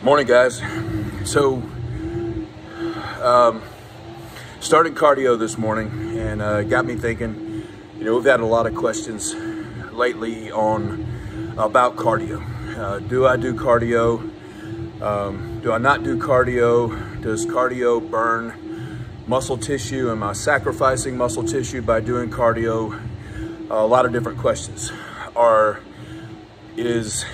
Morning, guys. So, started cardio this morning and got me thinking. We've had a lot of questions lately about cardio. Do I do cardio? Do I not do cardio? Does cardio burn muscle tissue? Am I sacrificing muscle tissue by doing cardio? A lot of different questions. Is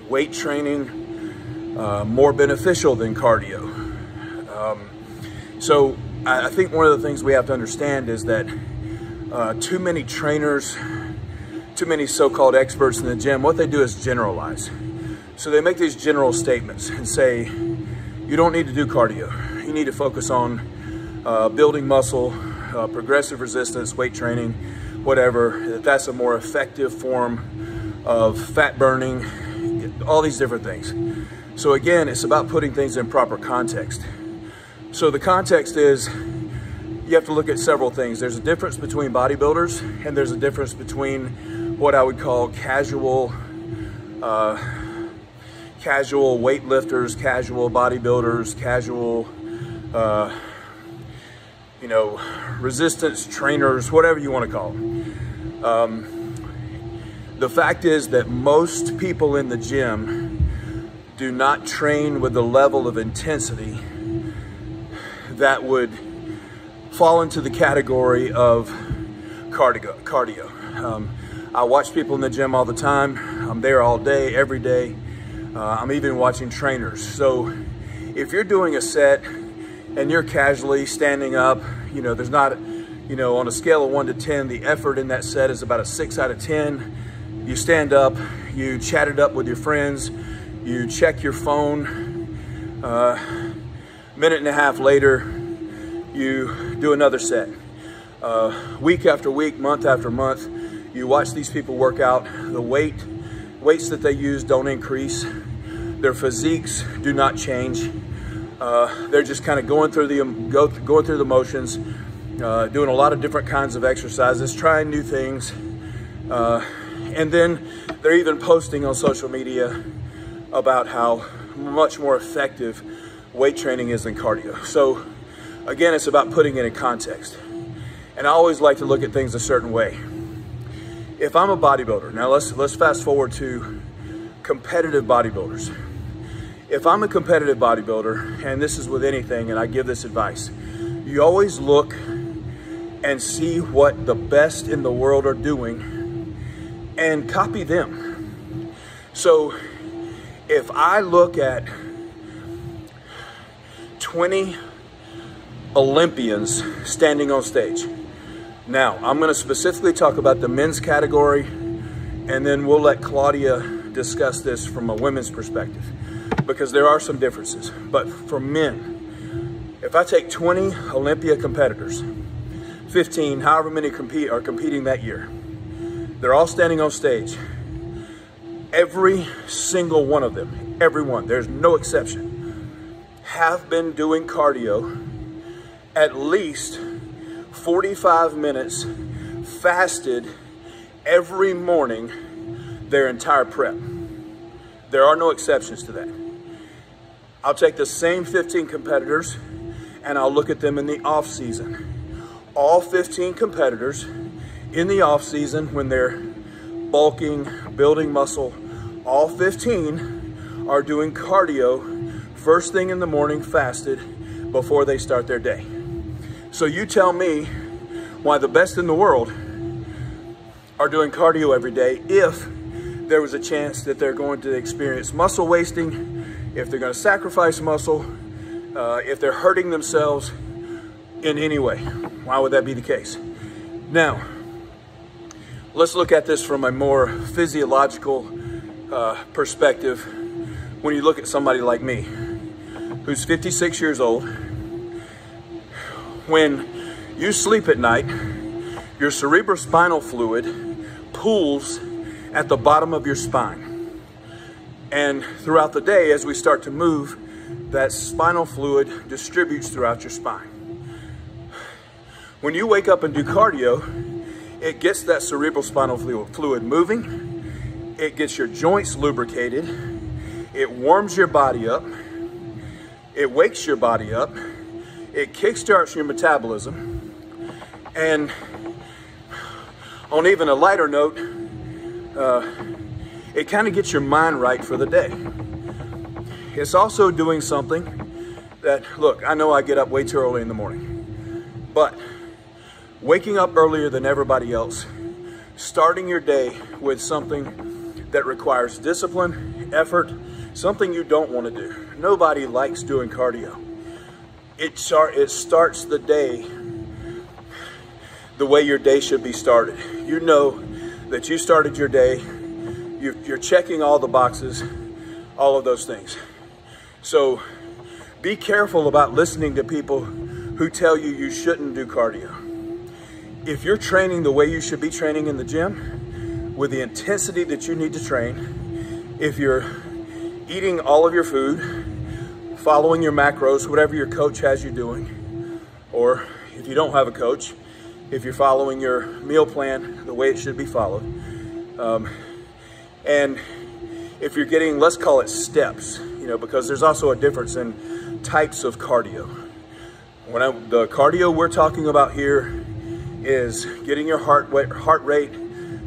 weight training more beneficial than cardio? So I think one of the things we have to understand is that too many trainers, too many so-called experts in the gym, what they do is generalize. So they make these general statements and say, you don't need to do cardio. You need to focus on building muscle, progressive resistance, weight training, whatever. That's a more effective form of fat burning, all these different things. So again, it's about putting things in proper context. So the context is, you have to look at several things. There's a difference between bodybuilders and there's a difference between what I would call casual weightlifters, casual bodybuilders, casual, resistance trainers, whatever you want to call them. The fact is that most people in the gym do not train with the level of intensity that would fall into the category of cardio. I watch people in the gym all the time. I'm there all day, every day. I'm even watching trainers. So if you're doing a set and you're casually standing up, there's not, on a scale of 1 to 10, the effort in that set is about a 6 out of 10. You stand up, you chat it up with your friends, you check your phone, minute and a half later, you do another set. Week after week, month after month, you watch these people work out. The weights that they use don't increase. Their physiques do not change. They're just kind of going through the motions, doing a lot of different kinds of exercises, trying new things. And then they're even posting on social media about how much more effective weight training is than cardio. So again, it's about putting it in context. And I always like to look at things a certain way. If I'm a bodybuilder, now let's fast forward to competitive bodybuilders. If I'm a competitive bodybuilder, and this is with anything, and I give this advice, you always look and see what the best in the world are doing and copy them. So if I look at 20 Olympians standing on stage, now I'm going to specifically talk about the men's category, and then we'll let Claudia discuss this from a women's perspective, because there are some differences. But for men, if I take 20 Olympia competitors, 15, however many are competing that year, they're all standing on stage. Every single one of them, everyone, there's no exception, have been doing cardio at least 45 minutes fasted every morning their entire prep. There are no exceptions to that. I'll take the same 15 competitors and I'll look at them in the off season. All 15 competitors in the off season, when they're bulking, building muscle, all 15 are doing cardio first thing in the morning, fasted, before they start their day. So you tell me why the best in the world are doing cardio every day if there was a chance that they're going to experience muscle wasting, if they're going to sacrifice muscle, if they're hurting themselves in any way. Why would that be the case? Now, let's look at this from a more physiological perspective. When you look at somebody like me, who's 56 years old, when you sleep at night, your cerebrospinal fluid pools at the bottom of your spine. And throughout the day, as we start to move, that spinal fluid distributes throughout your spine. When you wake up and do cardio, it gets that cerebrospinal fluid moving, it gets your joints lubricated, it warms your body up, It wakes your body up. It kickstarts your metabolism. And on even a lighter note, it kind of gets your mind right for the day. It's also doing something that, look, I know I get up way too early in the morning, but waking up earlier than everybody else, starting your day with something that requires discipline, effort, something you don't want to do. Nobody likes doing cardio. It starts the day the way your day should be started. You know that you started your day, you're checking all the boxes, all of those things. So be careful about listening to people who tell you you shouldn't do cardio. If you're training the way you should be training in the gym, with the intensity that you need to train, if you're eating all of your food, following your macros, whatever your coach has you doing, or if you don't have a coach, if you're following your meal plan the way it should be followed, and if you're getting, let's call it steps, because there's also a difference in types of cardio. The cardio we're talking about here is getting your heart rate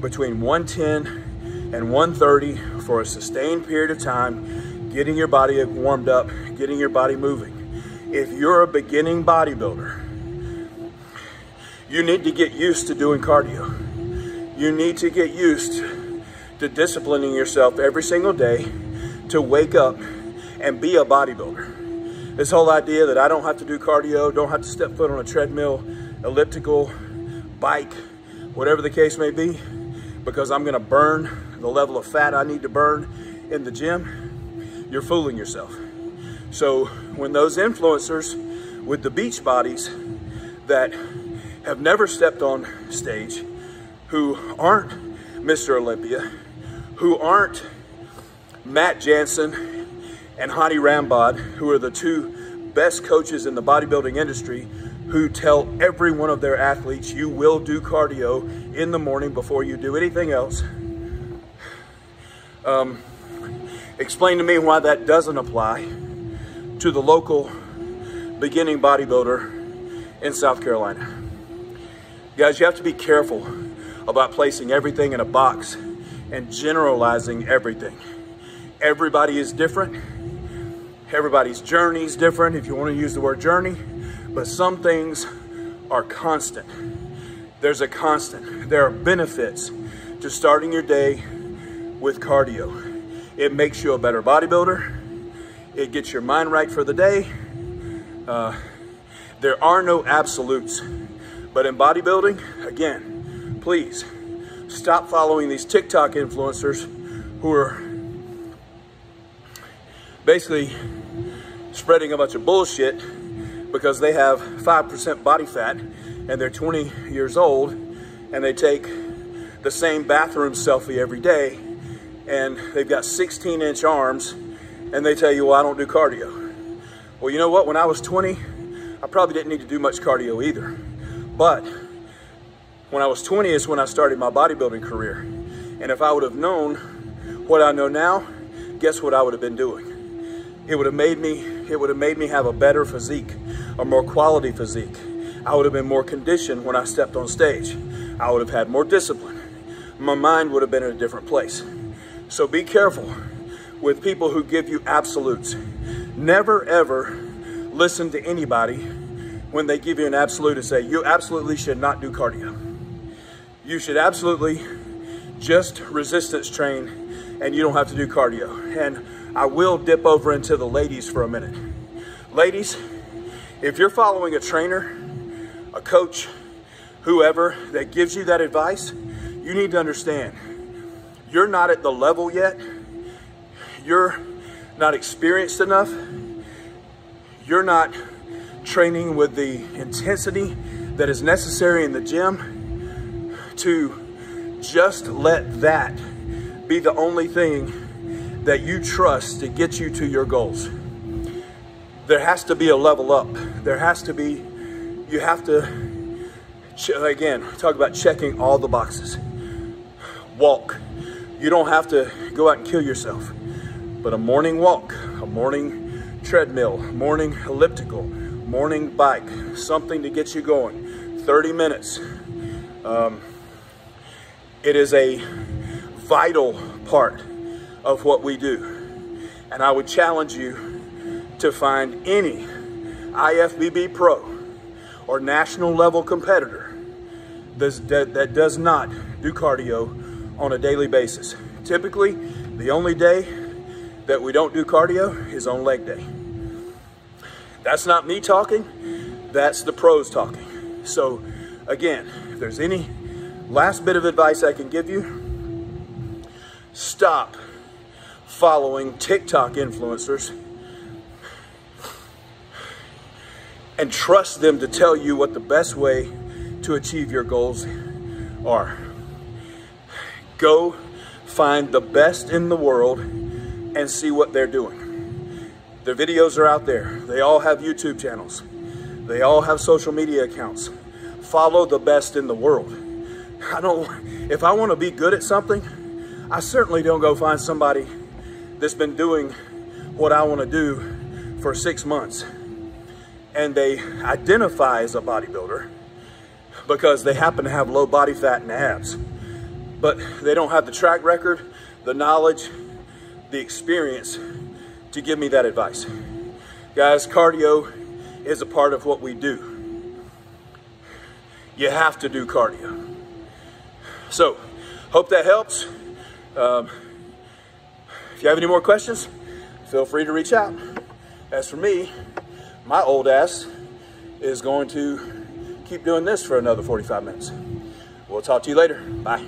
between 110 and 130 for a sustained period of time, getting your body warmed up, getting your body moving. If you're a beginning bodybuilder, you need to get used to doing cardio. You need to get used to disciplining yourself every single day to wake up and be a bodybuilder. This whole idea that I don't have to do cardio, don't have to step foot on a treadmill, elliptical, bike, whatever the case may be, because I'm gonna burn the level of fat I need to burn in the gym, you're fooling yourself. So when those influencers with the beach bodies that have never stepped on stage, who aren't Mr. Olympia, who aren't Matt Jansen and Hadi Rambod, who are the two best coaches in the bodybuilding industry, who tell every one of their athletes, you will do cardio in the morning before you do anything else. Explain to me why that doesn't apply to the local beginning bodybuilder in South Carolina. Guys, you have to be careful about placing everything in a box and generalizing everything. Everybody is different. Everybody's journey is different, if you want to use the word journey, but some things are constant. There's a constant. There are benefits to starting your day with cardio. It makes you a better bodybuilder. It gets your mind right for the day. There are no absolutes, but in bodybuilding, again, please stop following these TikTok influencers who are basically spreading a bunch of bullshit because they have 5% body fat and they're 20 years old and they take the same bathroom selfie every day and they've got 16-inch arms and they tell you, well, I don't do cardio. Well, you know what? When I was 20, I probably didn't need to do much cardio either. But when I was 20 is when I started my bodybuilding career. And if I would have known what I know now, guess what I would have been doing? It would have made me have a better physique, a more quality physique. I would have been more conditioned when I stepped on stage. I would have had more discipline. My mind would have been in a different place. So be careful with people who give you absolutes. Never ever listen to anybody when they give you an absolute and say, you absolutely should not do cardio. You should absolutely just resistance train and you don't have to do cardio. And I will dip over into the ladies for a minute. Ladies, if you're following a trainer, a coach, whoever that gives you that advice, you need to understand, you're not at the level yet. You're not experienced enough. You're not training with the intensity that is necessary in the gym to just let that be the only thing that you trust to get you to your goals. There has to be a level up. There has to be, you have to, again, talk about checking all the boxes. Walk. You don't have to go out and kill yourself, but a morning walk, a morning treadmill, morning elliptical, morning bike, something to get you going, 30 minutes. It is a vital part of what we do. And I would challenge you to find any IFBB pro or national level competitor that does not do cardio on a daily basis. Typically, the only day that we don't do cardio is on leg day. That's not me talking, that's the pros talking. So again, if there's any last bit of advice I can give you, stop following TikTok influencers and trust them to tell you what the best way to achieve your goals are. Go find the best in the world and see what they're doing. Their videos are out there. They all have YouTube channels. They all have social media accounts. Follow the best in the world. If I want to be good at something, I certainly don't go find somebody that's been doing what I want to do for 6 months and they identify as a bodybuilder because they happen to have low body fat and abs, but they don't have the track record, the knowledge, the experience to give me that advice. Guys, cardio is a part of what we do. You have to do cardio. So, hope that helps. If you have any more questions, feel free to reach out. As for me, my old ass is going to keep doing this for another 45 minutes. We'll talk to you later. Bye.